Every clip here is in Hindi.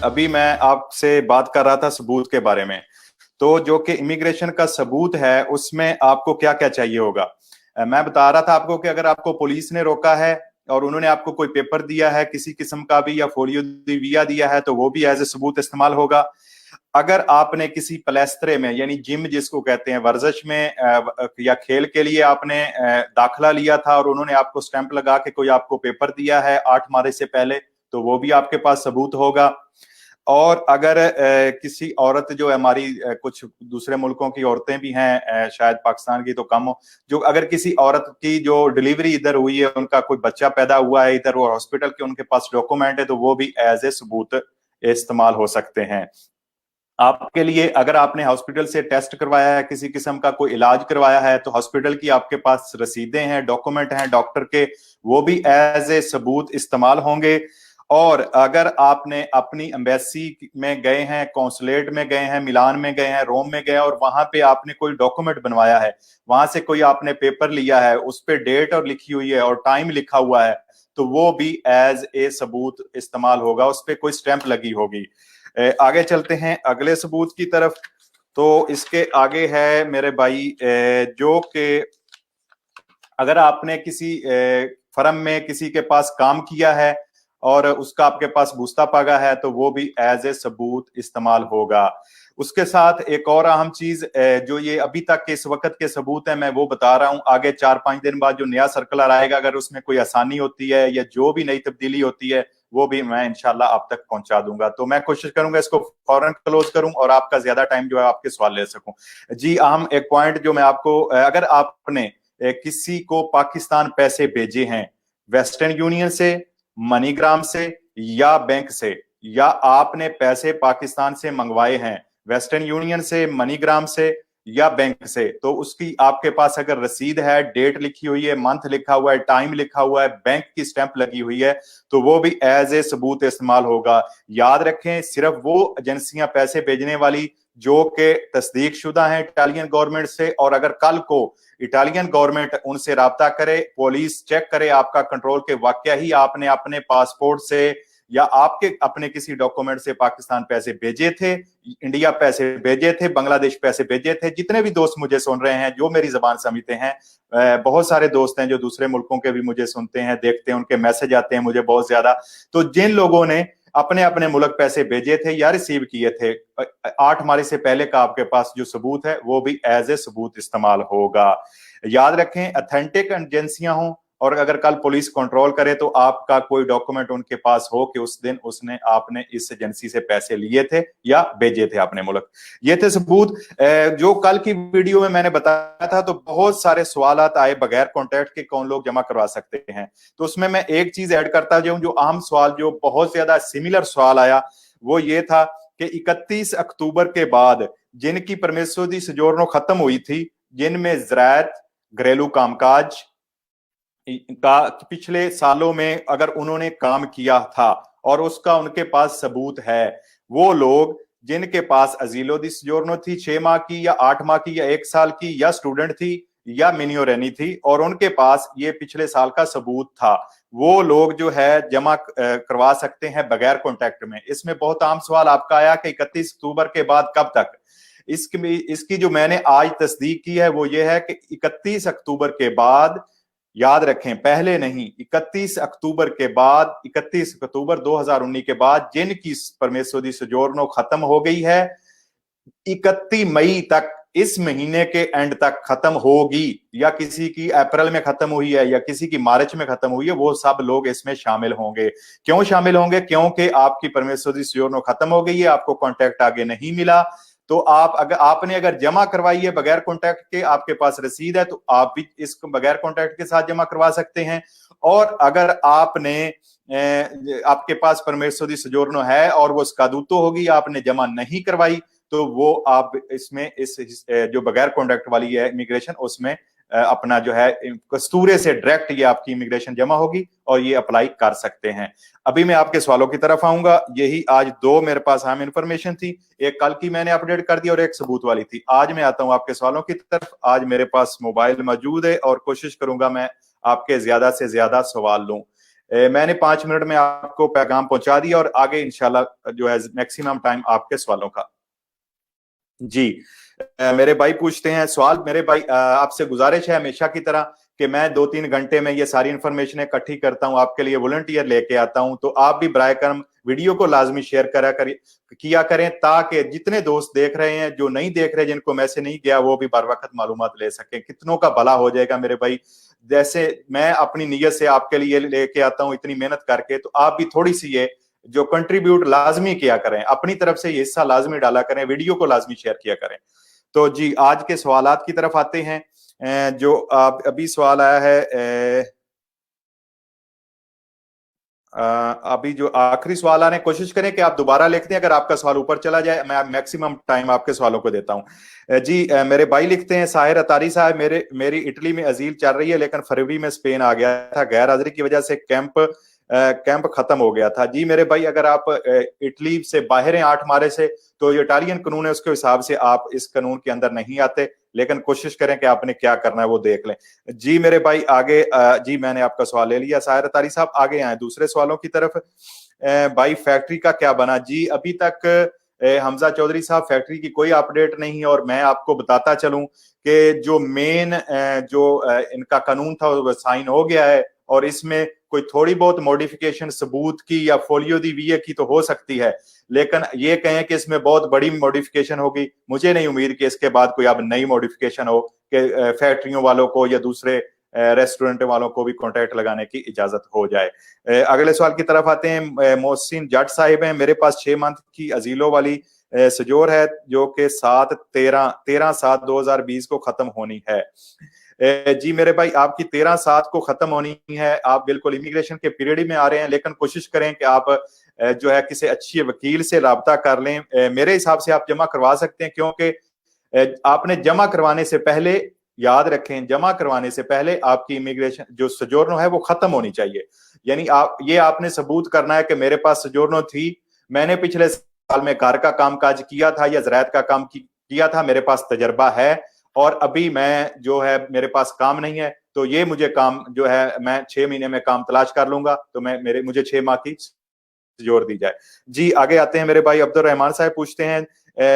अभी मैं आपसे बात कर रहा था सबूत के बारे में। तो जो कि इमिग्रेशन का सबूत है उसमें आपको क्या क्या चाहिए होगा। मैं बता रहा था आपको कि अगर आपको पुलिस ने रोका है और उन्होंने आपको कोई पेपर दिया है किसी किस्म का भी, या फोलियो वीजा दिया है, तो वो भी एज ए सबूत इस्तेमाल होगा। अगर आपने किसी पलेस्त्रे में, यानी जिम जिसको कहते हैं, वर्जिश में या खेल के लिए आपने दाखिला लिया था और उन्होंने आपको स्टैंप लगा के कोई आपको पेपर दिया है 8 मार्च से पहले, तो वो भी आपके पास सबूत होगा। और अगर किसी औरत जो है हमारी, कुछ दूसरे मुल्कों की औरतें भी हैं, शायद पाकिस्तान की तो कम हो, जो अगर किसी औरत की जो डिलीवरी इधर हुई है, उनका कोई बच्चा पैदा हुआ है इधर, वो हॉस्पिटल के उनके पास डॉक्यूमेंट है, तो वो भी एज ए सबूत इस्तेमाल हो सकते हैं आपके लिए। अगर आपने हॉस्पिटल से टेस्ट करवाया है, किसी किस्म का कोई इलाज करवाया है, तो हॉस्पिटल की आपके पास रसीदें हैं, डॉक्यूमेंट हैं डॉक्टर के, वो भी एज ए सबूत इस्तेमाल होंगे। और अगर आपने अपनी एम्बेसी में गए हैं, कौंसलेट में गए हैं, मिलान में गए हैं, रोम में गए हैं, और वहां पे आपने कोई डॉक्यूमेंट बनवाया है, वहां से कोई आपने पेपर लिया है, उस पर डेट और लिखी हुई है और टाइम लिखा हुआ है, तो वो भी एज ए सबूत इस्तेमाल होगा, उस पर कोई स्टैंप लगी होगी। आगे चलते हैं अगले सबूत की तरफ। तो इसके आगे है मेरे भाई, जो कि अगर आपने किसी फर्म में किसी के पास काम किया है और उसका आपके पास बूस्ता पागा है, तो वो भी एज ए सबूत इस्तेमाल होगा। उसके साथ एक और अहम चीज, जो ये अभी तक के इस वक्त के सबूत है, मैं वो बता रहा हूं। आगे 4-5 दिन बाद जो नया सर्कुलर आएगा, अगर उसमें कोई आसानी होती है या जो भी नई तब्दीली होती है, वो भी मैं इंशाल्लाह आप तक पहुंचा दूंगा। तो मैं कोशिश करूंगा इसको फौरन क्लोज करूं और आपका ज्यादा टाइम जो है आपके सवाल ले सकूं। जी, अहम एक पॉइंट जो मैं आपको, अगर आपने किसी को पाकिस्तान पैसे भेजे हैं वेस्टर्न यूनियन से, मनीग्राम से या बैंक से, या आपने पैसे पाकिस्तान से मंगवाए हैं वेस्टर्न यूनियन से, मनीग्राम से या बैंक से, तो उसकी आपके पास अगर रसीद है, डेट लिखी हुई है, मंथ लिखा हुआ है, टाइम लिखा हुआ है, बैंक की स्टैंप लगी हुई है, तो वो भी एज ए सबूत इस्तेमाल होगा। याद रखें, सिर्फ वो एजेंसियां पैसे भेजने वाली जो कि तस्दीक शुदा है इटालियन गवर्नमेंट से, और अगर कल को इटालियन गवर्नमेंट उनसे राब्ता करे, पुलिस चेक करे आपका कंट्रोल के वाकया ही आपने अपने पासपोर्ट से या आपके अपने किसी डॉक्यूमेंट से पाकिस्तान पैसे भेजे थे, इंडिया पैसे भेजे थे, बांग्लादेश पैसे भेजे थे, जितने भी दोस्त मुझे सुन रहे हैं जो मेरी जबान समझते हैं, बहुत सारे दोस्त हैं जो दूसरे मुल्कों के भी मुझे सुनते हैं, देखते हैं, उनके मैसेज आते हैं मुझे बहुत ज्यादा। तो जिन लोगों ने अपने अपने मुल्क पैसे भेजे थे या रिसीव किए थे 8 मार्च से पहले का, आपके पास जो सबूत है वो भी एज ए सबूत इस्तेमाल होगा। याद रखें, अथेंटिक एजेंसियां हों और अगर कल पुलिस कंट्रोल करे, तो आपका कोई डॉक्यूमेंट उनके पास हो कि उस दिन उसने आपने इस एजेंसी से पैसे लिए थे या भेजे थे अपने मुल्क। ये थे सबूत। जो कल की वीडियो में मैंने बताया था, तो बहुत सारे सवाल आए बगैर कॉन्टैक्ट के कौन लोग जमा करवा सकते हैं, तो उसमें मैं एक चीज ऐड करता जाऊं। जो अहम सवाल, जो बहुत ज्यादा सिमिलर सवाल आया, वो ये था कि 31 अक्टूबर के बाद जिनकी परमिशो दी सजोरनो खत्म हुई थी, जिनमें ज़राअत, घरेलू कामकाज का पिछले सालों में अगर उन्होंने काम किया था और उसका उनके पास सबूत है, वो लोग जिनके पास अजीलो दी सजोरनो थी 6 माह की या 8 माह की या 1 साल की, या स्टूडेंट थी या मिनियोरेनी थी, और उनके पास ये पिछले साल का सबूत था, वो लोग जो है जमा करवा सकते हैं बगैर कॉन्टैक्ट में। इसमें बहुत आम सवाल आपका आया कि 31 अक्टूबर के बाद कब तक। इसकी जो मैंने आज तस्दीक की है वो ये है कि 31 अक्टूबर के बाद, याद रखें पहले नहीं, 31 अक्टूबर के बाद, 31 अक्टूबर 2019 के बाद जिनकी परमिशो दी सजोरनो खत्म हो गई है, 31 मई तक, इस महीने के एंड तक खत्म होगी, या किसी की अप्रैल में खत्म हुई है या किसी की मार्च में खत्म हुई है, वो सब लोग इसमें शामिल होंगे। क्यों शामिल होंगे? क्योंकि आपकी परमिशो दी सजोरनो खत्म हो गई है, आपको कॉन्टैक्ट आगे नहीं मिला, तो आपने अगर जमा करवाई है बगैर कॉन्टैक्ट के, आपके पास रसीद है, तो आप भी इसको बगैर कॉन्टैक्ट के साथ जमा करवा सकते हैं। और अगर आपके पास परमिशो दी सजोरनो है और वो स्कादूतो होगी, आपने जमा नहीं करवाई, तो वो आप इसमें जो बगैर कॉन्टैक्ट वाली है इमिग्रेशन, उसमें अपना जो है कस्तूरे से डायरेक्ट ये आपकी इमिग्रेशन जमा होगी और ये अप्लाई कर सकते हैं। अभी मैं आपके सवालों की तरफ आऊंगा। यही आज दो मेरे पास अहम इंफॉर्मेशन थी, एक कल की मैंने अपडेट कर दी और एक सबूत वाली थी। आज मैं आता हूं आपके सवालों की तरफ। आज मेरे पास मोबाइल मौजूद है और कोशिश करूंगा मैं आपके ज्यादा से ज्यादा सवाल लूं। मैंने 5 मिनट में आपको पैगाम पहुंचा दिया और आगे इंशाल्लाह जो है मैक्सिमम टाइम आपके सवालों का। जी, मेरे भाई पूछते हैं सवाल। मेरे भाई आपसे गुजारिश है हमेशा की तरह कि मैं 2-3 घंटे में ये सारी इंफॉर्मेशन इकट्ठी करता हूं, आपके लिए वॉलंटियर लेके आता हूं, तो आप भी बराए करम वीडियो को लाजमी शेयर किया करें, ताकि जितने दोस्त देख रहे हैं, जो नहीं देख रहे, जिनको मैसेज नहीं गया, वो भी बर वक्त मालूमात ले सकें। कितनों का भला हो जाएगा मेरे भाई। जैसे मैं अपनी नीयत से आपके लिए लेके आता हूं इतनी मेहनत करके, तो आप भी थोड़ी सी ये जो कंट्रीब्यूट लाजमी किया करें, अपनी तरफ से ये हिस्सा लाजमी डाला करें, वीडियो को लाजमी शेयर किया करें। तो जी, आज के सवालात की तरफ आते हैं। जो अभी सवाल आया है, अभी जो आखिरी सवाल आने, कोशिश करें कि आप दोबारा लिखते हैं, अगर आपका सवाल ऊपर चला जाए मैं मैक्सिमम टाइम आपके सवालों को देता हूं। जी, मेरे भाई लिखते हैं, साहिर अतारी साहब, मेरी इटली में अजील चल रही है, लेकिन फरवरी में स्पेन आ गया था, गैर हाजिरी की वजह से कैंप खत्म हो गया था। जी मेरे भाई, अगर आप इटली से बाहर हैं 8 मारे से, तो जो इटालियन कानून है उसके हिसाब से आप इस कानून के अंदर नहीं आते, लेकिन कोशिश करें कि आपने क्या करना है वो देख लें। जी मेरे भाई आगे, जी मैंने आपका सवाल ले लिया साहिर तारी साहब, आगे आए दूसरे सवालों की तरफ। भाई फैक्ट्री का क्या बना? जी अभी तक हमजा चौधरी साहब फैक्ट्री की कोई अपडेट नहीं है, और मैं आपको बताता चलूं कि जो मेन इनका कानून था वो साइन हो गया है, और इसमें कोई थोड़ी बहुत मॉडिफिकेशन सबूत की या फोलियो दी वीए की तो हो सकती है, लेकिन ये कहें कि इसमें बहुत बड़ी मॉडिफिकेशन होगी, मुझे नहीं उम्मीद कि इसके बाद कोई अब नई मॉडिफिकेशन हो कि फैक्ट्रियों वालों को या दूसरे रेस्टोरेंट वालों को भी कॉन्ट्रैक्ट लगाने की इजाजत हो जाए। अगले सवाल की तरफ आते हैं। मोहसिन जट साहिब हैं, मेरे पास 6 मंथ की अजीलों वाली सजोर है, जो कि 13/7/2020 को खत्म होनी है। जी मेरे भाई, आपकी 13/7 को खत्म होनी है, आप बिल्कुल इमिग्रेशन के पीरियड में आ रहे हैं, लेकिन कोशिश करें कि आप जो है किसी अच्छी वकील से राब्ता कर लें। मेरे हिसाब से आप जमा करवा सकते हैं, क्योंकि आपने जमा करवाने से पहले, याद रखें, जमा करवाने से पहले आपकी इमिग्रेशन जो सजोर्नो है वो खत्म होनी चाहिए। यानी आपने सबूत करना है कि मेरे पास सजोर्नो थी, मैंने पिछले साल में घर का कामकाज किया था या ज़राअत का काम किया था, मेरे पास तजर्बा है, और अभी मैं जो है मेरे पास काम नहीं है, तो ये मुझे काम जो है मैं 6 महीने में काम तलाश कर लूंगा, तो मुझे 6 माह की जोर दी जाए। जी आगे आते हैं मेरे भाई अब्दुल रहमान साहब पूछते हैं,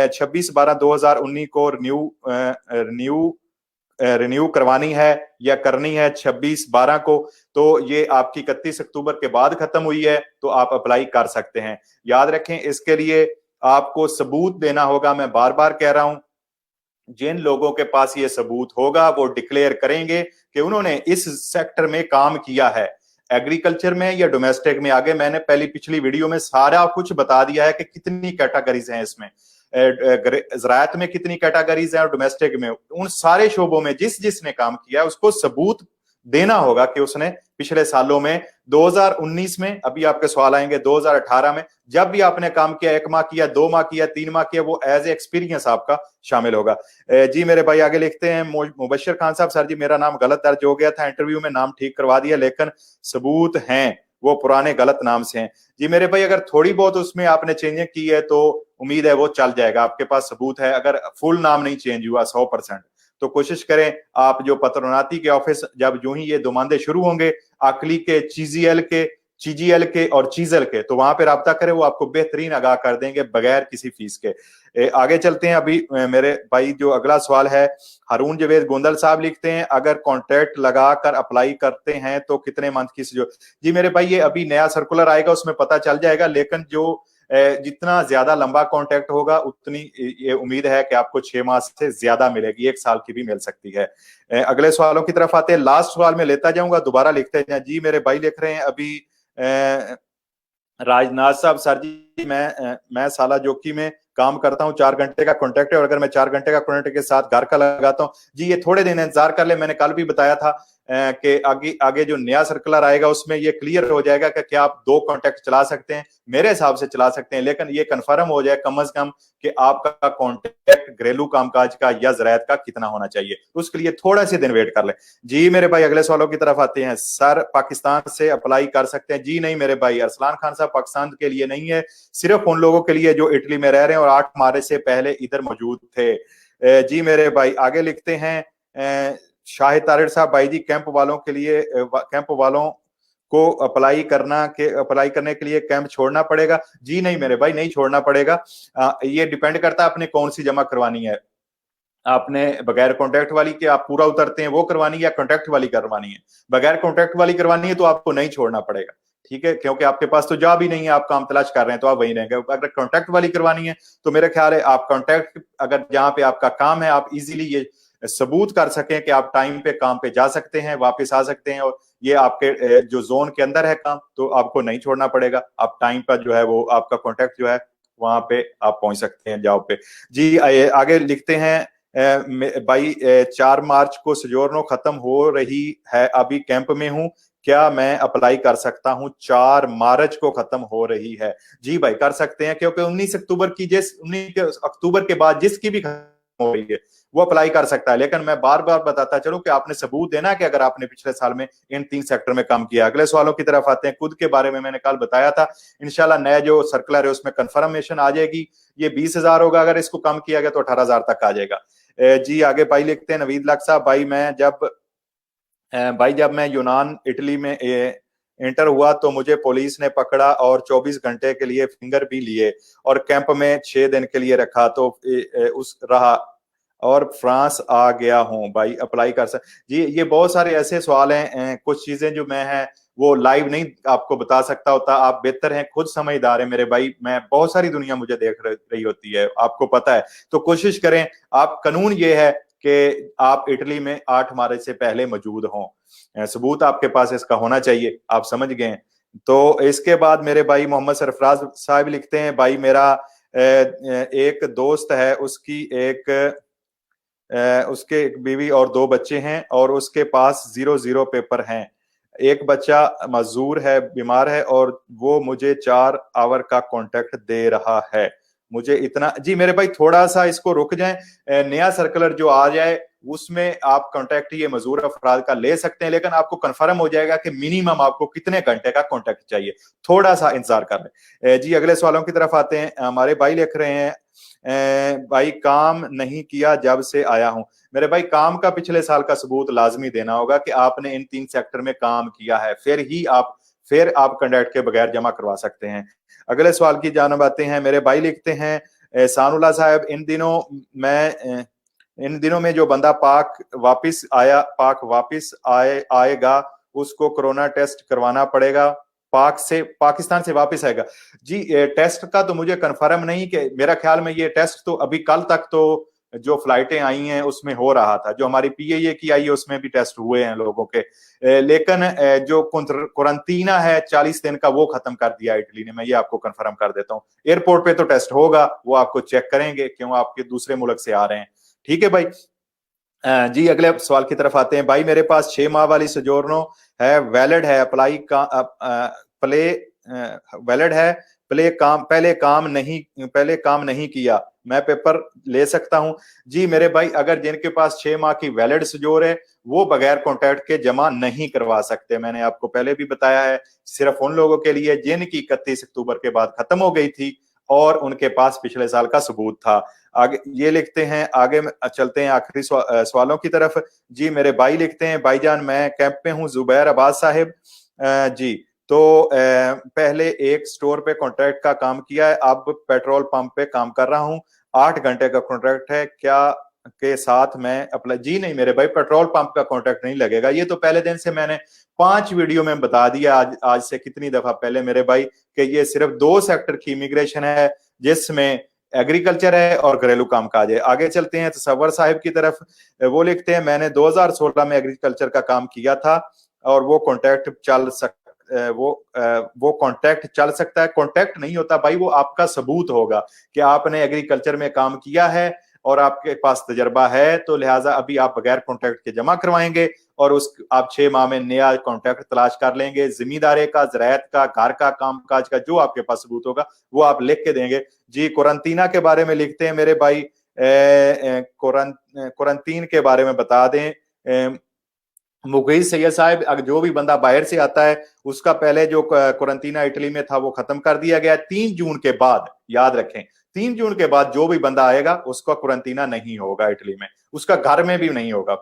26/12/2019 को रिन्यू करवानी है या करनी है 26/12 को, तो ये आपकी 31 अक्टूबर के बाद खत्म हुई है, तो आप अप्लाई कर सकते हैं। याद रखें, इसके लिए आपको सबूत देना होगा। मैं बार बार कह रहा हूं, जिन लोगों के पास ये सबूत होगा वो डिक्लेयर करेंगे कि उन्होंने इस सेक्टर में काम किया है, एग्रीकल्चर में या डोमेस्टिक में। आगे मैंने पिछली वीडियो में सारा कुछ बता दिया है कि कितनी कैटेगरीज हैं इसमें, ज़राअत में कितनी कैटेगरीज हैं और डोमेस्टिक में। उन सारे शोबों में जिसने काम किया है उसको सबूत देना होगा कि उसने पिछले सालों में, 2019 में, अभी आपके सवाल आएंगे, 2018 में, जब भी आपने काम किया, 1 माह किया, 2 माह किया, 3 माह किया, वो एज ए एक्सपीरियंस आपका शामिल होगा। जी मेरे भाई आगे लिखते हैं मुबशर खान साहब, सर जी मेरा नाम गलत दर्ज हो गया था, इंटरव्यू में नाम ठीक करवा दिया, लेकिन सबूत हैं वो पुराने गलत नाम से हैं। जी मेरे भाई, अगर थोड़ी बहुत उसमें आपने चेंजिंग की है तो उम्मीद है वो चल जाएगा, आपके पास सबूत है। अगर फुल नाम नहीं चेंज हुआ 100%, तो कोशिश करें आप जो पत्रोनाती के ऑफिस, जब यूं ही ये दुमानदे शुरू होंगे आकली के, चीजीएल के और चीजल के, तो वहां पे राब्ता करें, वो आपको बेहतरीन आगाह कर देंगे बगैर किसी फीस के। आगे चलते हैं। अभी मेरे भाई जो अगला सवाल है, हारून जवेद गोंदल साहब लिखते हैं, अगर कॉन्ट्रैक्ट लगाकर अप्लाई करते हैं तो कितने मंथ की जो? जी मेरे भाई, ये अभी नया सर्कुलर आएगा, उसमें पता चल जाएगा, लेकिन जो जितना ज्यादा लंबा कॉन्ट्रैक्ट होगा उतनी ये उम्मीद है कि आपको 6 माह से ज्यादा मिलेगी, 1 साल की भी मिल सकती है। अगले सवालों की तरफ आते हैं। लास्ट सवाल में लेता जाऊंगा, दोबारा लिखते हैं। जी मेरे भाई लिख रहे हैं अभी, राजनाथ साहब, सर जी मैं साला जोकी में काम करता हूं, 4 घंटे का कॉन्ट्रैक्ट है, और अगर मैं 4 घंटे का कॉन्ट्रैक्ट के साथ घर का लगाता हूं, जी ये थोड़े दिन इंतजार कर ले, मैंने कल भी बताया था कि आगे जो नया सर्कुलर आएगा उसमें ये क्लियर हो जाएगा कि क्या आप 2 कॉन्ट्रैक्ट चला सकते हैं, मेरे हिसाब से चला सकते हैं, लेकिन ये कंफर्म हो जाए कम से कम कि आपका कॉन्ट्रैक्ट घरेलू कामकाज का या ज़राअत का कितना होना चाहिए, उसके लिए थोड़ा सी दिन वेट कर ले। जी मेरे भाई अगले सवालों की तरफ आते हैं। सर पाकिस्तान से अप्लाई कर सकते हैं? जी नहीं मेरे भाई, अरसलान खान साहब, पाकिस्तान के लिए नहीं है, सिर्फ उन लोगों के लिए जो इटली में रह रहे हैं और 8 माह से पहले इधर मौजूद थे। जी मेरे भाई आगे लिखते हैं, शाहिद तारिर साहब, भाई जी कैंप वालों को अप्लाई करने के लिए कैंप छोड़ना पड़ेगा? जी नहीं मेरे भाई, नहीं छोड़ना पड़ेगा। ये डिपेंड करता है आपने कौन सी जमा करवानी है। आपने बगैर कॉन्ट्रैक्ट वाली के आप पूरा उतरते हैं वो करवानी है या कॉन्ट्रैक्ट वाली करवानी है? बगैर कॉन्ट्रैक्ट वाली करवानी है तो आपको नहीं छोड़ना पड़ेगा, ठीक है, क्योंकि आपके पास तो जॉब ही नहीं है, आप काम तलाश कर रहे हैं तो आप वहीं रहेंगे। अगर कॉन्ट्रैक्ट वाली करवानी है तो मेरा ख्याल है आप कॉन्ट्रैक्ट, अगर जहां पे आपका काम है आप इजीली ये सबूत कर सकें कि आप टाइम पे काम पे जा सकते हैं, वापस आ सकते हैं, और ये आपके जो जोन के अंदर है काम, तो आपको नहीं छोड़ना पड़ेगा। आप टाइम पर जो है वो आपका कॉन्ट्रैक्ट जो है वहां पे आप पहुंच सकते हैं जॉब पे। जी आगे लिखते हैं भाई 4 मार्च को सजोर्नो खत्म हो रही है, अभी कैंप में हूं, क्या मैं अप्लाई कर सकता हूं? 4 मार्च को खत्म हो रही है। जी भाई कर सकते हैं, क्योंकि 19 अक्टूबर की 19 अक्टूबर के बाद जिसकी भी खत्म हो रही है वो अप्लाई कर सकता है। लेकिन मैं बार बार बताता चलूं कि आपने सबूत देना कि अगर आपने पिछले साल में इन 3 सेक्टर में काम किया। अगले सवालों की तरफ आते हैं। खुद के बारे में मैंने कल बताया था, इंशाल्लाह नया जो सर्कुलर है उसमें कंफर्मेशन आ जाएगी। ये 20,000 होगा, अगर इसको कम किया गया तो 18,000 तक आ जाएगा। जी आगे भाई लिखते हैं नवीद लक साहब, भाई जब मैं यूनान इटली में इंटर हुआ तो मुझे पुलिस ने पकड़ा और 24 घंटे के लिए फिंगर भी लिए और कैंप में 6 दिन के लिए रखा, तो उस रहा और फ्रांस आ गया हूं। भाई अप्लाई कर सक जी, ये बहुत सारे ऐसे सवाल हैं, कुछ चीजें जो मैं है वो लाइव नहीं आपको बता सकता होता। आप बेहतर हैं, खुद समझदार हैं मेरे भाई, मैं बहुत सारी दुनिया मुझे देख रही होती है, आपको पता है, तो कोशिश करें। आप कानून ये है कि आप इटली में 8 मार्च से पहले मौजूद हों, सबूत आपके पास इसका होना चाहिए, आप समझ गए। तो इसके बाद मेरे भाई मोहम्मद सरफराज साहब लिखते हैं, भाई मेरा एक दोस्त है, उसके एक बीवी और 2 बच्चे हैं और उसके पास 0-0 पेपर हैं। एक बच्चा मजदूर है, बीमार है, और वो मुझे 4 आवर का कॉन्ट्रैक्ट दे रहा है। मुझे इतना जी मेरे भाई थोड़ा सा इसको रुक जाएं, नया सर्कुलर जो आ जाए उसमें आप कॉन्ट्रैक्ट ये मजदूर अफराद का ले सकते हैं, लेकिन आपको कंफर्म हो जाएगा कि मिनिमम आपको कितने घंटे का कॉन्ट्रैक्ट चाहिए। थोड़ा सा इंतजार कर लें। जी अगले सवालों की तरफ आते हैं। हमारे भाई लिख रहे हैं, भाई काम नहीं किया जब से आया हूं। मेरे भाई काम का पिछले साल का सबूत लाजमी देना होगा कि आपने इन 3 सेक्टर में काम किया है, फिर आप कॉन्ट्रैक्ट के बगैर जमा करवा सकते हैं। अगले सवाल की जानब आते हैं। मेरे भाई लिखते हैं, सानुल्लाह साहब इन दिनों में जो बंदा पाक वापिस आएगा उसको कोरोना टेस्ट करवाना पड़ेगा? पाकिस्तान से वापस आएगा जी, टेस्ट का तो मुझे कंफर्म नहीं, कि मेरा ख्याल में ये टेस्ट तो अभी कल तक तो जो फ्लाइटें आई हैं उसमें हो रहा था, जो हमारी पीएए की आई है उसमें भी टेस्ट हुए हैं लोगों के, लेकिन जो क्वारंटीना है 40 दिन का वो खत्म कर दिया इटली ने, मैं ये आपको कंफर्म कर देता हूँ। एयरपोर्ट पे तो टेस्ट होगा, वो आपको चेक करेंगे क्यों आपके दूसरे मुल्क से आ रहे हैं, ठीक है भाई। जी अगले सवाल की तरफ आते हैं। भाई मेरे पास 6 माह वाली सजोर्नो है, वैलिड है, वैलिड है, पहले काम नहीं किया, मैं पेपर ले सकता हूं? जी मेरे भाई अगर जिनके पास 6 माह की वैलिड सजोर है वो बगैर कॉन्ट्रैक्ट के जमा नहीं करवा सकते। मैंने आपको पहले भी बताया है, सिर्फ उन लोगों के लिए जिनकी 31 अक्टूबर के बाद खत्म हो गई थी और उनके पास पिछले साल का सबूत था। आगे ये लिखते हैं, आगे चलते हैं आखिरी सवालों की तरफ। जी मेरे भाई लिखते हैं, भाईजान मैं कैंप में हूँ, जुबैर अब्बास साहिब। जी तो पहले एक स्टोर पे कॉन्ट्रैक्ट का काम किया है, अब पेट्रोल पंप पे काम कर रहा हूँ, 8 घंटे का कॉन्ट्रैक्ट है, क्या के साथ मैं अप्लाई? जी नहीं मेरे भाई, पेट्रोल पंप का कॉन्ट्रैक्ट नहीं लगेगा, ये तो पहले दिन से मैंने 5 वीडियो में बता दिया, आज से कितनी दफा पहले मेरे भाई, कि ये सिर्फ 2 सेक्टर की इमिग्रेशन है जिसमें एग्रीकल्चर है और घरेलू कामकाज है। आगे चलते हैं तसव्वुर साहिब की तरफ। वो लिखते हैं, मैंने 2016 में एग्रीकल्चर का काम किया था और वो कॉन्ट्रैक्ट चल सकता है? कॉन्ट्रैक्ट नहीं होता भाई, वो आपका सबूत होगा कि आपने एग्रीकल्चर में काम किया है और आपके पास तजर्बा है, तो लिहाजा अभी आप बगैर कॉन्ट्रैक्ट के जमा करवाएंगे और आप 6 माह में नया कॉन्ट्रैक्ट तलाश कर लेंगे, जिम्मेदारी का, ज़राअत का, घर का कामकाज का, जो आपके पास सबूत होगा वो आप लिख के देंगे। जी क्वारंटीना के बारे में लिखते हैं मेरे भाई, क्वारंटीन के बारे में बता दें। मुगीज सैयद साहब, अगर जो भी बंदा बाहर से आता है उसका पहले जो क्वारंटीना इटली में था वो खत्म कर दिया गया। 3 जून के बाद, याद रखें, 3 जून के बाद जो भी बंदा आएगा उसका क्वारंटीना नहीं होगा इटली में, उसका घर में भी नहीं होगा,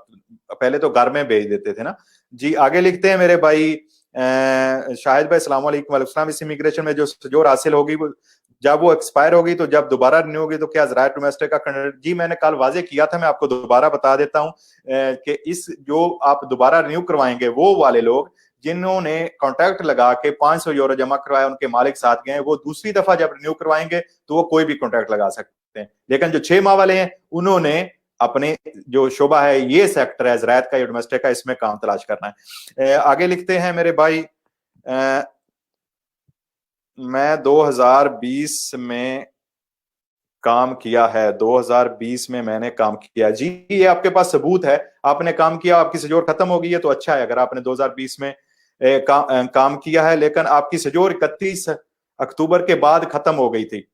पहले तो घर में भेज देते थे ना। जी आगे लिखते हैं मेरे भाई, शाहिद भाई अस्सलाम वालेकुम। वालेकुम सलाम। इस इमिग्रेशन में जो सजोर हासिल होगी जब वो एक्सपायर होगी तो जब दोबारा रिन्यू होगी तो क्या ज़राए डोमेस्टिक का कंडक्ट, जी मैंने कल वाजे किया था, मैं आपको दोबारा बता देता हूँ कि इस जो आप दोबारा रिन्यू करवाएंगे वो वाले लोग जिन्होंने कॉन्ट्रैक्ट लगा के 500 यूरो जमा करवाया, उनके मालिक साथ गए, वो दूसरी दफा जब रिन्यू करवाएंगे तो वो कोई भी कॉन्ट्रैक्ट लगा सकते हैं। लेकिन जो 6 माह वाले हैं उन्होंने अपने जो शोबा है, ये सेक्टर है ज़राअत का या डोमेस्टिक का, इसमें काम तलाश करना है। आगे लिखते हैं मेरे भाई, मैं 2020 में काम किया है, 2020 में मैंने काम किया। जी ये आपके पास सबूत है, आपने काम किया, आपकी सजोर खत्म हो गई है तो अच्छा है अगर आपने 2020 में काम किया है, लेकिन आपकी सजोर 31 अक्टूबर के बाद खत्म हो गई थी।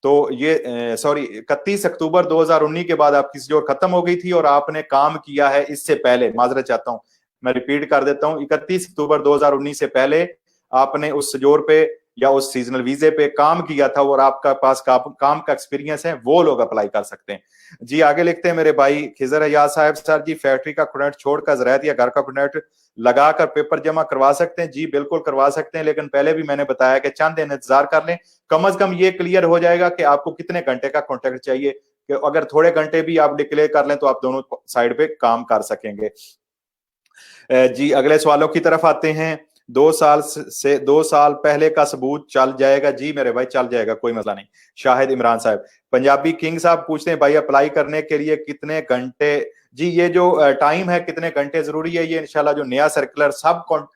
तो ये सॉरी 31 अक्टूबर 2019 के बाद आपकी सजोर खत्म हो गई थी और आपने काम किया है इससे पहले, माजरत चाहता हूं मैं रिपीट कर देता हूं, 31 अक्टूबर 2019 से पहले आपने उस सजोर पे या उस सीजनल वीजे पे काम किया था और आपका पास काम का एक्सपीरियंस है, वो लोग अप्लाई कर सकते हैं। जी आगे लिखते हैं मेरे भाई खिजर हयात साहब, सर जी फैक्ट्री का कॉन्ट्रैक्ट छोड़कर ज़राअत या घर का कॉन्ट्रैक्ट लगाकर पेपर जमा करवा सकते हैं? जी बिल्कुल करवा सकते हैं, लेकिन पहले भी मैंने बताया कि चंद दिन इंतजार कर लें, कम अज कम ये क्लियर हो जाएगा कि आपको कितने घंटे का कॉन्ट्रैक्ट चाहिए, कि अगर थोड़े घंटे भी आप डिक्लेयर कर लें तो आप दोनों साइड पे काम कर सकेंगे। जी अगले सवालों की तरफ आते हैं। 2 साल पहले का सबूत चल जाएगा? जी मेरे भाई चल जाएगा, कोई मसला नहीं। शाहिद इमरान साहब, पंजाबी किंग साहब पूछते हैं भाई अप्लाई करने के लिए कितने घंटे, जी ये जो टाइम है कितने घंटे जरूरी है, ये इंशाल्लाह जो नया सर्कुलर सब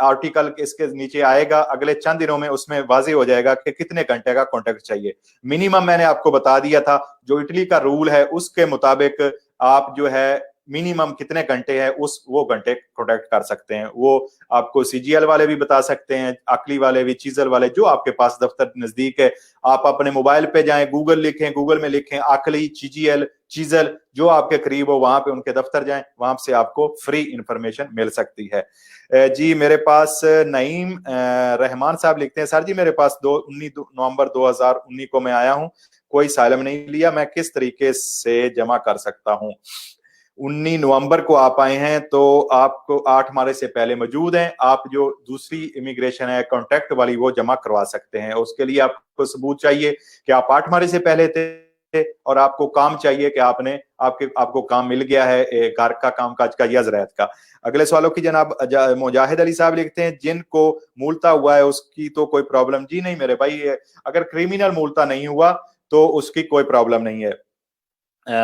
आर्टिकल इसके नीचे आएगा अगले चंद दिनों में, उसमें वाजे हो जाएगा कि कितने घंटे का कॉन्ट्रैक्ट चाहिए। मिनिमम मैंने आपको बता दिया था, जो इटली का रूल है उसके मुताबिक आप जो है मिनिमम कितने घंटे है उस वो घंटे कॉन्टैक्ट कर सकते हैं। वो आपको सीजीएल वाले भी बता सकते हैं, अकली वाले भी, चीजल वाले, जो आपके पास दफ्तर नजदीक है। आप अपने मोबाइल पे जाएं, गूगल लिखें, गूगल में लिखें अकली, सीजीएल, चीजल, जो आपके करीब हो वहां पे उनके दफ्तर जाएं, वहां से आपको फ्री इंफॉर्मेशन मिल सकती है। जी मेरे पास नईम रहमान साहब लिखते हैं, सर जी मेरे पास 19 नवंबर 2019 को मैं आया हूं, कोई साइलम नहीं लिया, मैं किस तरीके से जमा कर सकता हूं? 19 नवंबर को आप आए हैं तो आपको 8 मार्च से पहले मौजूद हैं, आप जो दूसरी इमिग्रेशन है कॉन्ट्रैक्ट वाली वो जमा करवा सकते हैं। उसके लिए आपको सबूत चाहिए कि आप 8 मार्च से पहले थे और आपको काम चाहिए कि आपको काम मिल गया है, घर का काम काज का या ज़राअत का। अगले सवालों की जनाब मुजाहिद अली साहब लिखते हैं, जिनको मूलता हुआ है उसकी तो कोई प्रॉब्लम? जी नहीं मेरे भाई, अगर क्रिमिनल मूलता नहीं हुआ तो उसकी कोई प्रॉब्लम नहीं है।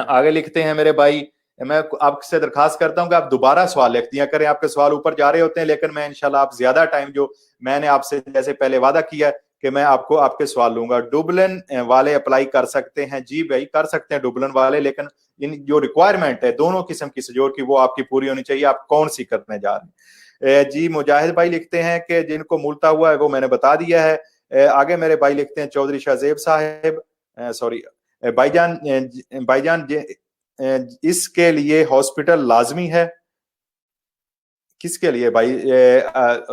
आगे लिखते हैं मेरे भाई, मैं आपसे दरखास्त करता हूं कि आप दोबारा सवाल लिख दिया करें, आपके सवाल ऊपर जा रहे होते हैं, लेकिन मैं इंशाल्लाह आप ज्यादा टाइम, जो मैंने आपसे जैसे पहले वादा किया कि मैं आपको आपके सवाल लूंगा। डुबलिन वाले अप्लाई कर सकते हैं? जी भाई कर सकते हैं डुबलिन वाले, लेकिन इन जो रिक्वायरमेंट है दोनों किस्म की सजोर की वो आपकी पूरी होनी चाहिए, आप कौन सी करने जा रहे हैं। जी मुजाहिद भाई लिखते हैं कि जिनको मूलता हुआ है वो मैंने बता दिया है। आगे मेरे भाई लिखते हैं चौधरी शाहजेब साहेब, सॉरी भाईजान इसके लिए हॉस्पिटल लाजमी है? किसके लिए भाई?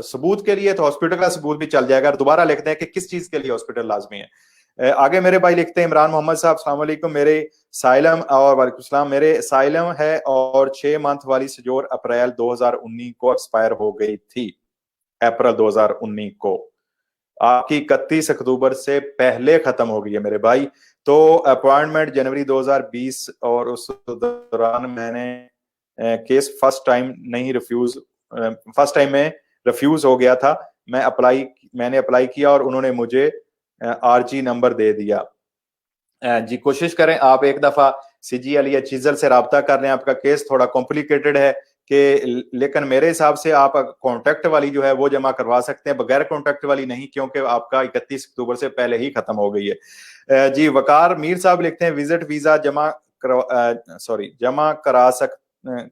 सबूत के लिए तो हॉस्पिटल का सबूत भी चल जाएगा, दोबारा लिखते हैं कि किस चीज के लिए हॉस्पिटल लाजमी है। आगे मेरे भाई लिखते हैं इमरान मोहम्मद साहब, अस्सलाम वालेकुम, मेरे साइलम और वालेकुम सलाम, मेरे साइलम है और 6 मंथ वाली सजोर अप्रैल 2019 को एक्सपायर हो गई थी, अप्रैल 2019 को, आपकी 31 अक्टूबर से पहले खत्म हो गई है मेरे भाई। तो अपॉइंटमेंट जनवरी 2020 और उस दौरान मैंने केस फर्स्ट टाइम में रिफ्यूज हो गया था, मैंने अप्लाई किया और उन्होंने मुझे आरजी नंबर दे दिया। जी कोशिश करें आप एक दफा सीजीएल या चीजल से राब्ता कर लें, आपका केस थोड़ा कॉम्प्लिकेटेड है कि, लेकिन मेरे हिसाब से आप कॉन्ट्रैक्ट वाली जो है वो जमा करवा सकते हैं, बगैर कॉन्ट्रैक्ट वाली नहीं, क्योंकि आपका 31 अक्टूबर से पहले ही खत्म हो गई है। जी वकार मीर साहब लिखते हैं, विजिट वीजा जमा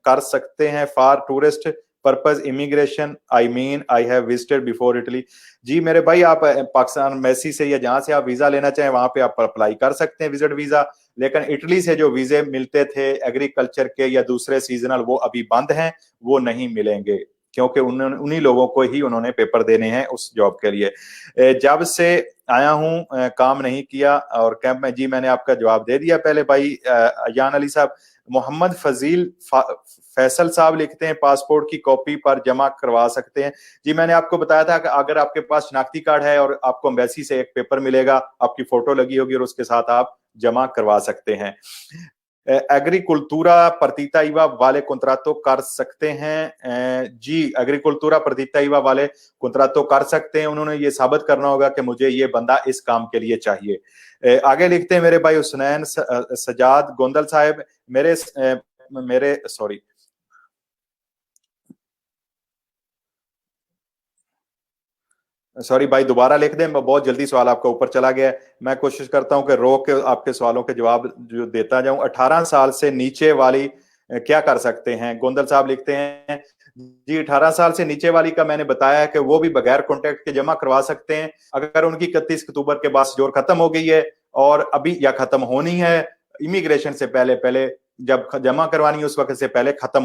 कर सकते हैं for tourist purpose immigration, I have visited before Italy? जी मेरे भाई आप पाकिस्तान एम्बेसी से या जहां से आप वीजा लेना चाहें वहां पे आप अप्लाई कर सकते हैं विजिट वीजा, लेकिन इटली से जो वीजे मिलते थे एग्रीकल्चर के या दूसरे सीजनल वो अभी बंद हैं, वो नहीं मिलेंगे, क्योंकि उन्हीं लोगों को ही उन्होंने पेपर देने हैं उस जॉब के लिए। जब से आया हूं काम नहीं किया और कैंप में, जी मैंने आपका जवाब दे दिया पहले भाई अयान अली साहब। मोहम्मद फैसल साहब लिखते हैं पासपोर्ट की कॉपी पर जमा करवा सकते हैं। जी मैंने आपको बताया था कि अगर आपके पास शनाख्ती कार्ड है और आपको एम्बेसी से एक पेपर मिलेगा, आपकी फोटो लगी होगी और उसके साथ आप जमा करवा सकते हैं। एग्रीकुल्तूरा partita IVA वाले contrato कर सकते हैं। जी एग्रीकुल्तूरा partita IVA वाले contrato कर सकते हैं। उन्होंने ये साबित करना होगा कि मुझे ये बंदा इस काम के लिए चाहिए। आगे लिखते हैं मेरे भाई हुसनैन सजाद गोंदल साहब, मेरे सॉरी भाई दोबारा लिख दें, बहुत जल्दी सवाल आपका ऊपर चला गया है। मैं कोशिश करता हूं कि रोक के आपके सवालों के जवाब जो देता जाऊं। 18 साल से नीचे वाली क्या कर सकते हैं? गोंदल साहब लिखते हैं जी 18 साल से नीचे वाली का मैंने बताया है कि वो भी बगैर कॉन्ट्रैक्ट के जमा करवा सकते हैं। अगर उनकी 31 अक्टूबर के बाद जोर खत्म हो गई है और अभी या खत्म होनी है, इमिग्रेशन से पहले पहले जब जमा करवानी है उस वक्त से पहले खत्म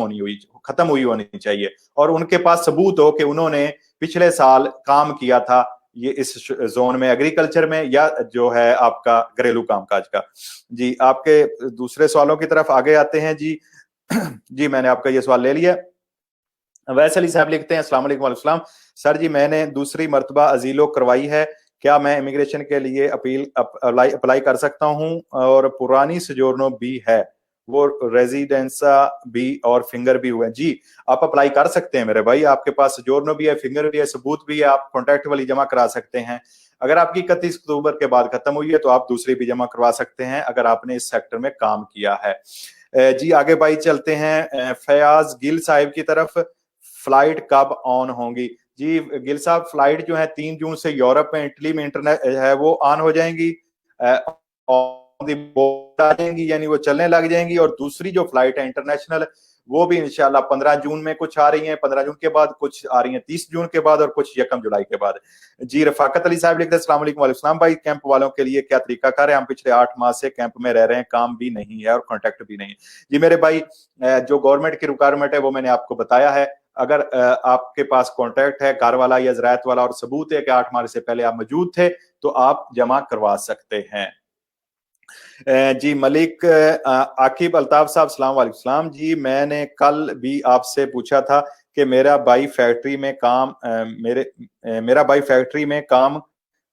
हुई होनी चाहिए, और उनके पास सबूत हो कि उन्होंने पिछले साल काम किया था ये इस जोन में, एग्रीकल्चर में, या जो है आपका घरेलू कामकाज का। जी आपके दूसरे सवालों की तरफ आगे आते हैं। जी जी मैंने आपका ये सवाल ले लिया। वैसे अली साहब लिखते हैं अस्सलाम वालेकुम। वालेकुम सलाम सर जी, मैंने दूसरी मर्तबा अजीलो करवाई है, क्या मैं इमिग्रेशन के लिए अप्लाई कर सकता हूं? और पुरानी सजोरनो भी है, वो रेजिडेंसा भी और फिंगर भी हुए। जी आप अप्लाई कर सकते हैं मेरे भाई, आपके पास सजोरनो भी है, फिंगर भी है, सबूत भी है, आप कॉन्ट्रैक्ट वाली जमा करा सकते हैं। अगर आपकी 31 अक्टूबर के बाद खत्म हुई है तो आप दूसरी भी जमा करवा सकते हैं अगर आपने इस सेक्टर में काम किया है। जी आगे भाई चलते हैं फयाज गिल साहिब की तरफ। फ्लाइट कब ऑन होंगी? जी गिल साहब, फ्लाइट जो है 3 जून से यूरोप में, इटली में इंटरनेट है वो ऑन हो जाएंगी, आ जाएंगी, यानी वो चलने लग जाएंगी। और दूसरी जो फ्लाइट है इंटरनेशनल, वो भी इंशाल्लाह 15 जून में कुछ आ रही हैं, 15 जून के बाद कुछ आ रही हैं 30 जून के बाद, और कुछ 1 जुलाई के बाद। जी रफाकत अली साहब लिखते हैं अस्सलाम वालेकुम। वालेकुम सलाम भाई, कैंप वालों के लिए क्या तरीका कार है? हम पिछले 8 माह से कैंप में रह रहे हैं, काम भी नहीं है और कॉन्टेक्ट भी नहीं है। जी मेरे भाई, जो गवर्नमेंट की रिक्वायरमेंट है वो मैंने आपको बताया है। अगर आपके पास कॉन्ट्रैक्ट है कार वाला या ज़राअत वाला और सबूत है कि 8 माह से पहले आप मौजूद थे, तो आप जमा करवा सकते हैं। जी मलिक आकिब अल्ताफ साहब सलाम वालेकुम सलाम जी, मैंने कल भी आपसे पूछा था कि मेरा भाई फैक्ट्री में काम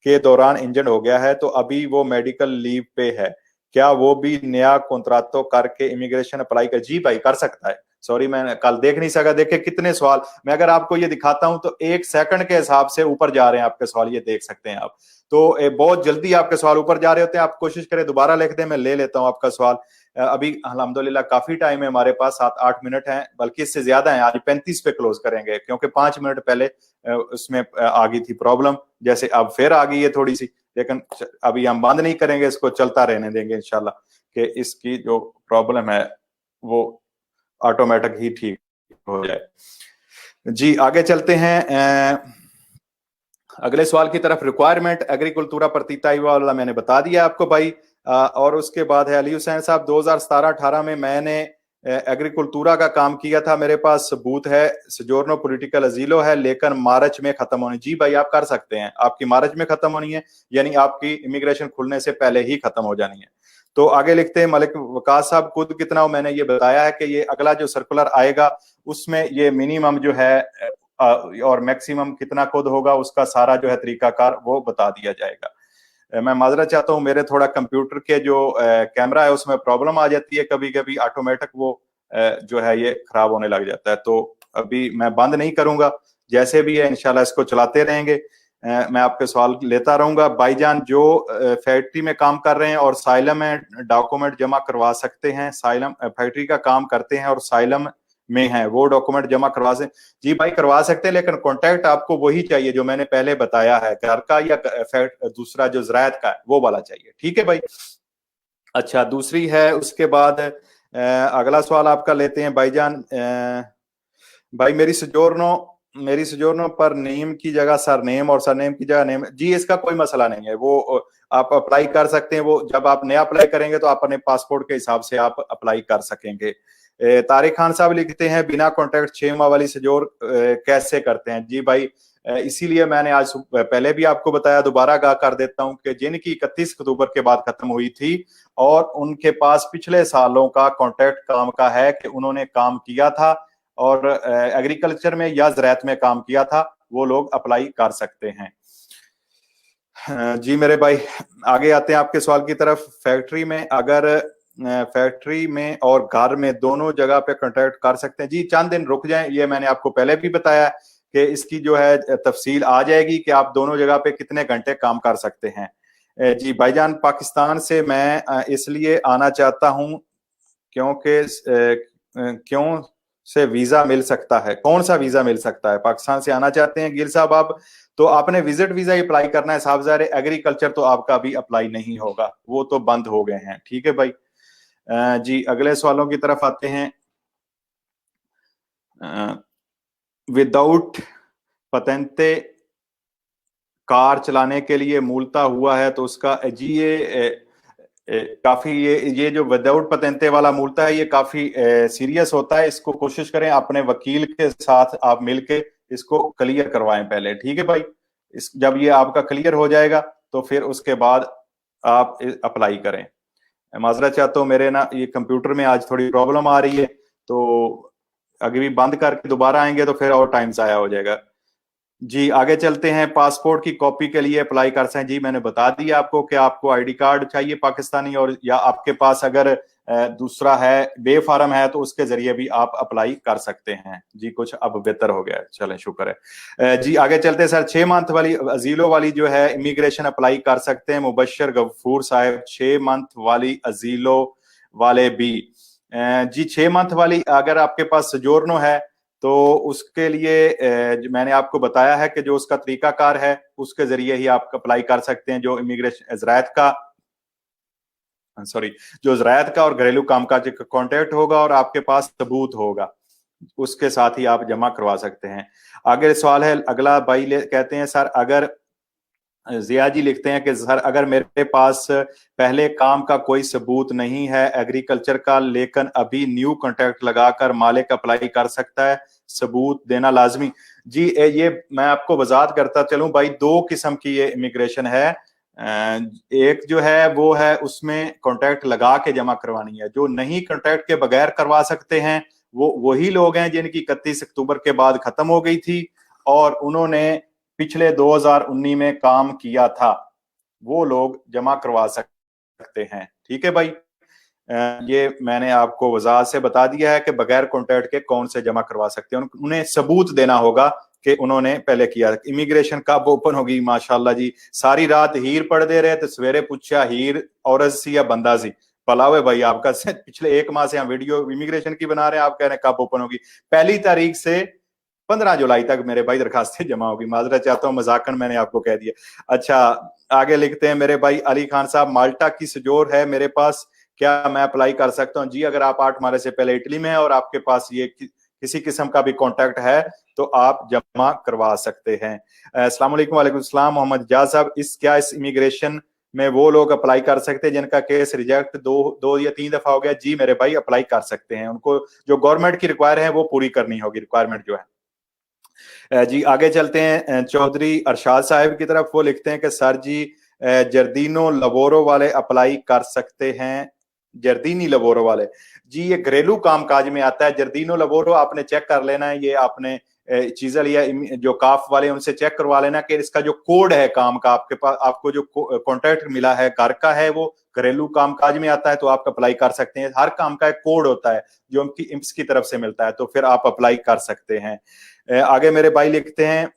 के दौरान इंजर्ड हो गया है, तो अभी वो मेडिकल लीव पे है, क्या वो भी नया कॉन्ट्रैक्टो करके इमिग्रेशन अप्लाई कर? जी भाई कर सकता है। सॉरी मैं कल देख नहीं सका, देखे कितने सवाल, मैं अगर आपको ये दिखाता हूं तो 1 सेकंड के हिसाब से ऊपर जा रहे हैं आपके सवाल, ये देख सकते हैं आप। तो बहुत जल्दी आपके सवाल ऊपर जा रहे होते हैं। आप कोशिश करें दोबारा लिख दें, मैं ले लेता हूं आपका सवाल। अभी अल्हम्दुलिल्लाह काफी टाइम है हमारे पास, 7-8 मिनट हैं, बल्कि इससे ज्यादा है। आज 35 पे क्लोज करेंगे क्योंकि 5 मिनट पहले उसमें आ गई थी प्रॉब्लम, जैसे अब फिर आ गई है थोड़ी सी, लेकिन अभी हम बंद नहीं करेंगे, इसको चलता रहने देंगे इंशाल्लाह, कि इसकी जो प्रॉब्लम है वो ऑटोमेटिक ही ठीक हो जाए। जी आगे चलते हैं अगले सवाल की तरफ। रिक्वायरमेंट एग्रीकल्चरा partita IVA वाला मैंने बता दिया आपको भाई। और उसके बाद है अली हुसैन साहब, 2017-18 में मैंने एग्रीकल्चरा का काम किया था, मेरे पास सबूत है, सजोरनो पॉलिटिकल अजीलो है, लेकिन मार्च में खत्म होनी। जी भाई आप कर सकते हैं, आपकी मार्च में खत्म होनी है, यानी आपकी इमिग्रेशन खुलने से पहले ही खत्म हो जानी है। तो आगे लिखते हैं मलिक वकास साहब, खुद कितना हो, मैंने ये बताया है कि ये अगला जो सर्कुलर आएगा उसमें ये मिनिमम जो है और मैक्सिमम कितना खुद होगा उसका सारा जो है तरीकाकार वो बता दिया जाएगा। मैं माजरा चाहता हूँ, मेरे थोड़ा कंप्यूटर के जो कैमरा है उसमें प्रॉब्लम आ जाती है कभी कभी, ऑटोमेटिक वो जो है ये खराब होने लग जाता है। तो अभी मैं बंद नहीं करूंगा, जैसे भी है इंशाल्लाह इसको चलाते रहेंगे। मैं आपके सवाल लेता रहूंगा। भाईजान जो फैक्ट्री में काम कर रहे हैं और साइलम में डॉक्यूमेंट जमा करवा सकते हैं, साइलम फैक्ट्री का काम करते हैं और साइलम में है, वो डॉक्यूमेंट जमा करवा से। जी भाई करवा सकते हैं, लेकिन कॉन्टैक्ट आपको वही चाहिए जो मैंने पहले बताया है, घर का या दूसरा जो ज़राअत का है वो वाला चाहिए। ठीक है भाई। अच्छा दूसरी है, उसके बाद अगला सवाल आपका लेते हैं भाईजान। भाई मेरी सजोरनो पर नेम की जगह सरनेम और सरनेम की जगह नेम। जी इसका कोई मसला नहीं है, वो आप अप्लाई कर सकते हैं, वो जब आप नया अप्लाई करेंगे तो आप अपने पासपोर्ट के हिसाब से आप अप्लाई कर सकेंगे। तारिक खान साहब लिखते हैं बिना कॉन्ट्रैक्ट 6 माह वाली सजोर कैसे करते हैं? जी भाई इसीलिए मैंने आज पहले भी आपको बताया, दोबारा आगाह कर देता हूं कि जिनकी 31 अक्टूबर के बाद खत्म हुई थी और उनके पास पिछले सालों का कॉन्ट्रैक्ट काम का है कि उन्होंने काम किया था और एग्रीकल्चर में या ज़राअत में काम किया था, वो लोग अप्लाई कर सकते हैं। जी मेरे भाई, आगे आते हैं आपके सवाल की तरफ। फैक्ट्री में, अगर फैक्ट्री में और घर में दोनों जगह पे कॉन्ट्रैक्ट कर सकते हैं। जी चंद दिन रुक जाएं, ये मैंने आपको पहले भी बताया कि इसकी जो है तफसील आ जाएगी कि आप दोनों जगह पे कितने घंटे काम कर सकते हैं। जी भाईजान, पाकिस्तान से मैं इसलिए आना चाहता हूं क्योंकि क्यों से वीजा मिल सकता है, कौन सा वीजा मिल सकता है? पाकिस्तान से आना चाहते हैं गिल साहब आप, तो आपने विजिट वीजा ही अप्लाई करना है साहब। ज़ाहिर एग्रीकल्चर तो आपका भी अप्लाई नहीं होगा, वो तो बंद हो गए हैं। ठीक है भाई। जी अगले सवालों की तरफ आते हैं। विदाउट पतेंते कार चलाने के लिए मूलता हुआ है तो उसका जी काफी ये जो विदाउट पतेंते वाला मूलता है ये काफी सीरियस होता है। इसको कोशिश करें अपने वकील के साथ आप मिलके इसको क्लियर करवाएं पहले। ठीक है भाई, जब ये आपका क्लियर हो जाएगा तो फिर उसके बाद आप अप्लाई करें। माजरा चाहता हूँ, मेरे ना ये कंप्यूटर में आज थोड़ी प्रॉब्लम आ रही है, तो अगर भी बंद करके दोबारा आएंगे तो फिर और टाइम जाया हो जाएगा। जी आगे चलते हैं। पासपोर्ट की कॉपी के लिए अप्लाई कर सकते हैं। जी मैंने बता दिया आपको कि आपको आईडी कार्ड चाहिए पाकिस्तानी, और या आपके पास अगर दूसरा है बे फार्म है तो उसके जरिए भी आप अप्लाई कर सकते हैं। जी कुछ अब बेहतर हो गया, चलें शुक्र है। जी आगे चलते हैं सर। 6 मंथ वाली अजीलो वाली जो है इमिग्रेशन अप्लाई कर सकते हैं मुबशर गफूर साहब, 6 मंथ वाली अजीलो वाले भी। जी 6 मंथ वाली अगर आपके पास सजोर्नो है तो उसके लिए मैंने आपको बताया है कि जो उसका तरीकाकार है उसके जरिए ही आप अप्लाई कर सकते हैं। जो इमिग्रेशन जो ज़राअत का और घरेलू कामकाज का कॉन्ट्रैक्ट होगा और आपके पास सबूत होगा, उसके साथ ही आप जमा करवा सकते हैं। आगे सवाल है, अगला भाई कहते हैं सर, अगर जिया जी लिखते हैं कि सर अगर मेरे पास पहले काम का कोई सबूत नहीं है एग्रीकल्चर का, लेकिन अभी न्यू कॉन्ट्रैक्ट लगाकर मालिक अप्लाई कर सकता है, सबूत देना लाजमी? जी ये मैं आपको वजाहत करता चलूं भाई, 2 किस्म की ये इमिग्रेशन है। एक जो है वो है उसमें कॉन्ट्रैक्ट लगा के जमा करवानी है। जो नहीं कॉन्ट्रैक्ट के बगैर करवा सकते हैं वो वही लोग हैं जिनकी 31 अक्टूबर के बाद खत्म हो गई थी और उन्होंने पिछले 2019 में काम किया था, वो लोग जमा करवा सकते हैं। ठीक है भाई, ये मैंने आपको वजाहत से बता दिया है कि बगैर कॉन्ट्रैक्ट के कौन से जमा करवा सकते हैं। उन्हें सबूत देना होगा कि उन्होंने पहले किया। इमिग्रेशन कब ओपन होगी? माशाल्लाह जी, सारी रात हीर पढ़ दे रहे तो सवेरे पूछा हीर औरत सी या बंदा सी। पलावे भाई आपका पिछले 1 माह से हम वीडियो इमिग्रेशन की बना रहे हैं, आप कह रहे हैं कब ओपन होगी? 1 तारीख से 15 जुलाई तक मेरे भाई दरखास्तें जमा होगी। माजरा चाहता हूँ, मजाकन मैंने आपको कह दिया। अच्छा आगे लिखते हैं मेरे भाई अली खान साहब, माल्टा की सजोर है मेरे पास, क्या मैं अप्लाई कर सकता हूँ? जी अगर आप 8 माह से पहले इटली में है और आपके पास ये किसी किस्म का भी कॉन्टैक्ट है तो आप जमा करवा सकते हैं। अस्सलाम वालेकुम। वालेकुम सलाम मोहम्मद जाज साहब, इस इमिग्रेशन में वो लोग अप्लाई कर सकते हैं जिनका केस रिजेक्ट 2 या 3 दफा हो गया? जी मेरे भाई अप्लाई कर सकते हैं, उनको जो गवर्नमेंट की रिक्वायर है वो पूरी करनी होगी, रिक्वायरमेंट जो है। जी आगे चलते हैं चौधरी अरशाद साहब की तरफ। वो लिखते हैं कि सर जी जर्दीनो लबोरो वाले अप्लाई कर सकते हैं? जर्दीनी लबोरो वाले, जी ये घरेलू कामकाज में आता है। जर्दीनो लबोरो आपने चेक कर लेना है, ये आपने चीजें लिया जो काफ वाले उनसे चेक करवा लेना कि इसका जो कोड है काम का, आपके पास आपको जो कॉन्ट्रैक्ट मिला है घर का है वो घरेलू कामकाज में आता है तो आप अप्लाई कर सकते हैं। हर काम का एक कोड होता है जो उनकी इम्स की तरफ से मिलता है, तो फिर आप अप्लाई कर सकते हैं। आगे मेरे भाई लिखते हैं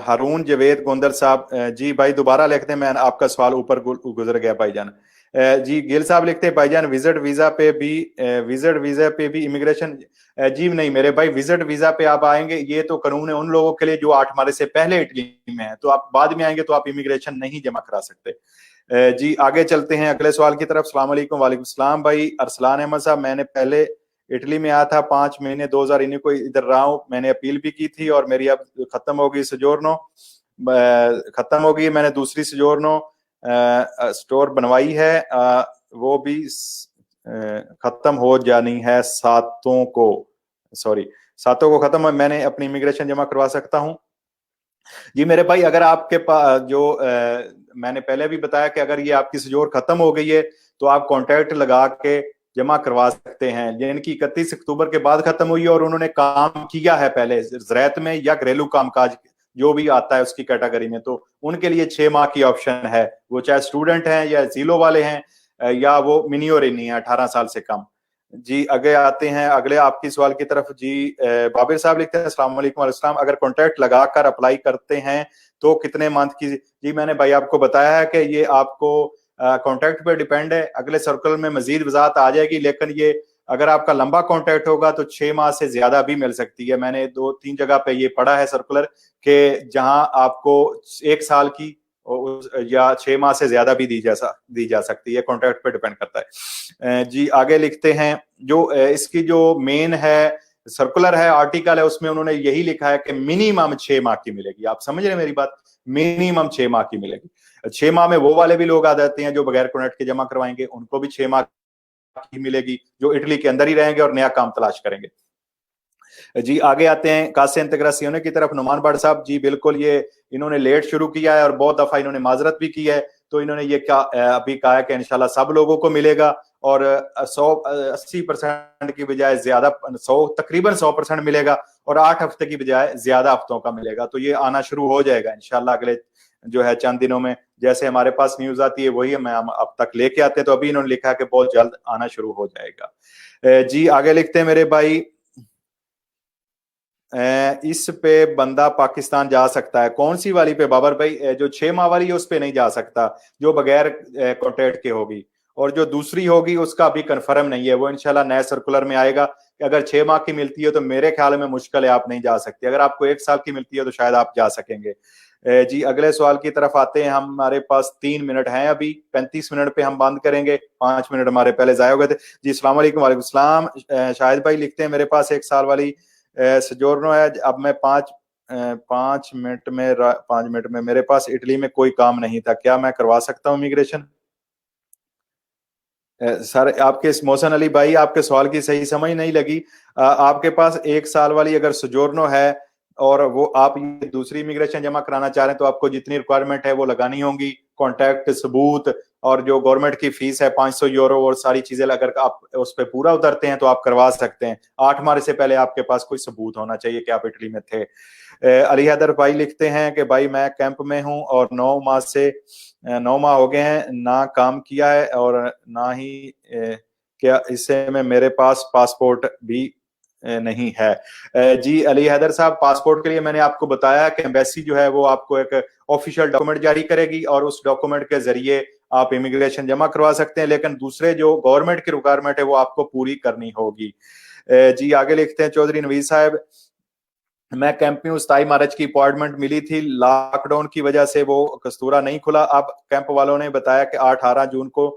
हारून जवेद गोंदर साहब। जी भाई दोबारा लिखते हैं, मैं आपका सवाल ऊपर गुजर गया भाईजान। जी गिल साहब लिखते हैं भाईजान विजिट वीजा पे भी इमिग्रेशन? जी नहीं मेरे भाई, विजिट वीजा पे आप आएंगे ये तो कानून है उन लोगों के लिए जो 8 माह से पहले इटली में है, तो आप बाद में आएंगे तो आप इमिग्रेशन नहीं जमा करा सकते। जी आगे चलते हैं अगले सवाल की तरफ। सलाम वालेकुम। वालेकुम सलाम भाई अरसलान अहमद साहब, मैंने पहले इटली में आया था 5 महीने 2019 को इधर रहा हूँ, मैंने अपील भी की थी और मेरी अब खत्म हो गई सजोरनो, खत्म हो गई। मैंने दूसरी सजोरनो स्टोर बनवाई है, वो भी खत्म हो जानी है 7 को। सॉरी, 7 को खत्म, मैंने अपनी इमिग्रेशन जमा करवा सकता हूँ। जी मेरे भाई, अगर आपके पास जो मैंने पहले भी बताया कि अगर ये आपकी सजोर खत्म हो गई है तो आप कॉन्ट्रैक्ट लगा के जमा करवा सकते हैं। जिनकी 31 अक्टूबर के बाद खत्म हुई है और उन्होंने काम किया है पहले ज़राअत में या घरेलू कामकाज जो भी आता है उसकी कैटेगरी में, तो उनके लिए 6 माह की ऑप्शन है। वो चाहे स्टूडेंट हैं या जीलो वाले हैं या वो मिनी और नहीं है 18 साल से कम। जी आगे आते हैं अगले आपकी सवाल की तरफ। जी बाबिर साहब लिखते हैं अस्सलाम वालेकुम। वालेकुम। अगर कॉन्ट्रैक्ट लगाकर अप्लाई करते हैं तो कितने मंथ की? जी मैंने भाई आपको बताया है कि ये आपको कॉन्ट्रैक्ट पे डिपेंड है। अगले सर्कल में मजीद वजाहत आ जाएगी, लेकिन ये अगर आपका लंबा कॉन्ट्रैक्ट होगा तो 6 माह से ज्यादा भी मिल सकती है। मैंने 2-3 जगह पे ये पढ़ा है सर्कुलर के जहां आपको 1 साल की या 6 माह से ज्यादा भी दी जा सकती है। कॉन्ट्रैक्ट पे डिपेंड करता है। जी आगे लिखते हैं, जो इसकी जो मेन है सर्कुलर है, आर्टिकल है, उसमें उन्होंने यही लिखा है कि मिनिमम 6 माह की मिलेगी। आप समझ रहे हैं मेरी बात? मिनिमम 6 माह की मिलेगी। 6 माह में वो वाले भी लोग आ जाते हैं जो बगैर कॉन्ट्रैक्ट के जमा करवाएंगे, उनको भी 6 माह की मिलेगी जो इटली के अंदर ही रहेंगे और नया काम तलाश करेंगे। जी आगे आते हैं कासे इंटीग्रेशन की तरफ। नुमान भट्ट साहब, जी बिल्कुल, ये इन्होंने लेट शुरू किया है और बहुत दफा इन्होंने माजरत भी की है, तो इन्होंने ये क्या अभी कहा है कि इंशाल्लाह सब लोगों को मिलेगा और 80% की बजाय ज्यादा 100 तकरीबन 100% मिलेगा और 8 हफ्ते की बजाय ज्यादा हफ्तों का मिलेगा। तो ये आना शुरू हो जाएगा इंशाल्लाह अगले जो है चंद दिनों में। जैसे हमारे पास न्यूज आती है वही हम अब तक लेके आते हैं, तो अभी इन्होंने लिखा है कि बहुत जल्द आना शुरू हो जाएगा। जी आगे लिखते हैं मेरे भाई, इस पे बंदा पाकिस्तान जा सकता है? कौन सी वाली पे बाबर भाई? जो 6 माह वाली है उस पे नहीं जा सकता, जो बगैर कॉन्ट्रैक्ट के होगी। और जो दूसरी होगी उसका अभी कंफर्म नहीं है, वो इंशाल्लाह नए सर्कुलर में आएगा कि अगर 6 माह की मिलती है तो मेरे ख्याल में मुश्किल है, आप नहीं जा सकते। अगर आपको 1 साल की मिलती है तो शायद आप जा सकेंगे। जी अगले सवाल की तरफ आते हैं। हमारे पास 3 मिनट हैं अभी, 35 मिनट पे हम बंद करेंगे, 5 मिनट हमारे पहले जाया हो गए थे। जी अस्सलाम वालेकुम। वालेकुम सलाम। शाहिद भाई लिखते हैं मेरे पास 1 साल वाली सजोरनो है। अब मैं 5 मिनट में मेरे पास इटली में कोई काम नहीं था, क्या मैं करवा सकता हूँ इमिग्रेशन? सर आपके मोहसन अली भाई, आपके सवाल की सही समझ नहीं लगी। आपके पास 1 साल वाली अगर सजोरनो है और वो आप ये दूसरी इमिग्रेशन जमा कराना चाह रहे हैं तो आपको जितनी रिक्वायरमेंट है वो लगानी होंगी, कॉन्टैक्ट, सबूत, और जो गवर्नमेंट की फीस है 500 यूरो और सारी चीजें अगर आप उस पर पूरा उतरते हैं तो आप करवा सकते हैं। 8 माह से पहले आपके पास कोई सबूत होना चाहिए कि आप इटली में थे। अली हैदर भाई लिखते हैं कि भाई मैं कैंप में हूं और 9 माह हो गए हैं, ना काम किया है और ना ही क्या इससे में मेरे पास पासपोर्ट भी नहीं है। जी अली हैदर साहब, पासपोर्ट के लिए मैंने आपको बताया कि एम्बेसी जो है वो आपको एक ऑफिशियल डॉक्यूमेंट जारी करेगी और उस डॉक्यूमेंट के जरिए आप इमिग्रेशन जमा करवा सकते हैं, लेकिन दूसरे जो गवर्नमेंट की रिक्वायरमेंट है वो आपको पूरी करनी होगी। जी आगे लिखते हैं चौधरी नवीद साहब, मैं कैंप में 27 मार्च की अपॉइंटमेंट मिली थी, लॉकडाउन की वजह से वो कस्तूरा नहीं खुला। अब कैंप वालों ने बताया कि 18 जून को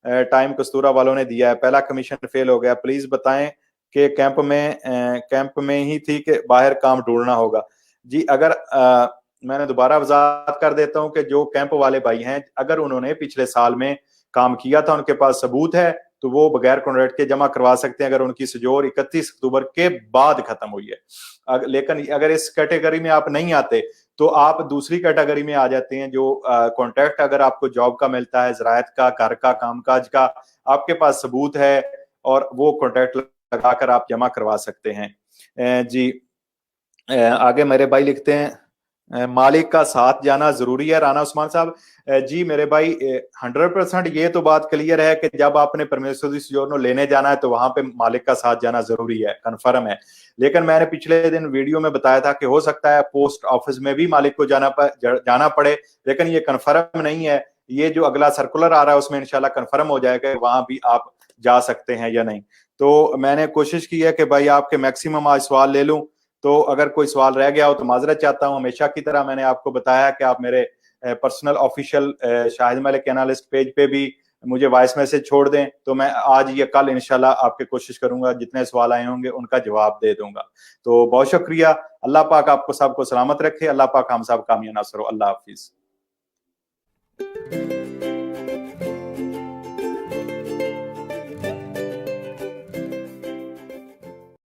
टाइम कस्तूरा वालों ने दिया है, पहला कमीशन फेल हो गया, प्लीज बताएं कि कैंप में ही थी कि बाहर काम ढूंढना होगा। जी अगर मैंने दोबारा वजाहत कर देता हूं कि जो कैंप वाले भाई हैं अगर उन्होंने पिछले साल में काम किया था, उनके पास सबूत है, तो वो बगैर कॉन्ट्रैक्ट के जमा करवा सकते हैं अगर उनकी सजोर 31 अक्टूबर के बाद खत्म हुई है। लेकिन अगर इस कैटेगरी में आप नहीं आते तो आप दूसरी कैटेगरी में आ जाते हैं, जो कॉन्ट्रैक्ट अगर आपको जॉब का मिलता है, ज़राअत का, घर का, कामकाज का, आपके पास सबूत है और वो कॉन्ट्रैक्ट लगाकर आप जमा करवा सकते हैं। जी आगे मेरे भाई लिखते हैं, मालिक का साथ जाना जरूरी है? राना उस्मान साहब, जी मेरे भाई 100% ये तो बात क्लियर है कि जब आपने परमेश्वरी सजोरनो लेने जाना है तो वहां पे मालिक का साथ जाना जरूरी है, कन्फर्म है। लेकिन मैंने पिछले दिन वीडियो में बताया था कि हो सकता है पोस्ट ऑफिस में भी मालिक को जाना पड़े, लेकिन ये कन्फर्म नहीं है। ये जो अगला सर्कुलर आ रहा है उसमें इंशाल्लाह कन्फर्म हो जाएगा वहां भी आप जा सकते हैं या नहीं। तो मैंने कोशिश की है कि भाई आपके मैक्सिमम आज सवाल ले लूं, तो अगर कोई सवाल रह गया हो तो माजरत चाहता हूं। हमेशा की तरह मैंने आपको बताया कि आप मेरे personal official Shahid Malik analyst page पे भी मुझे वॉइस मैसेज छोड़ दें, तो मैं आज या कल इंशाल्लाह आपके कोशिश करूंगा जितने सवाल आए होंगे उनका जवाब दे दूंगा। तो बहुत शुक्रिया। अल्लाह पाक आपको सबको सलामत रखे, अल्लाह पाक हम सब कामयाब नासर हो। अल्लाह हाफिज।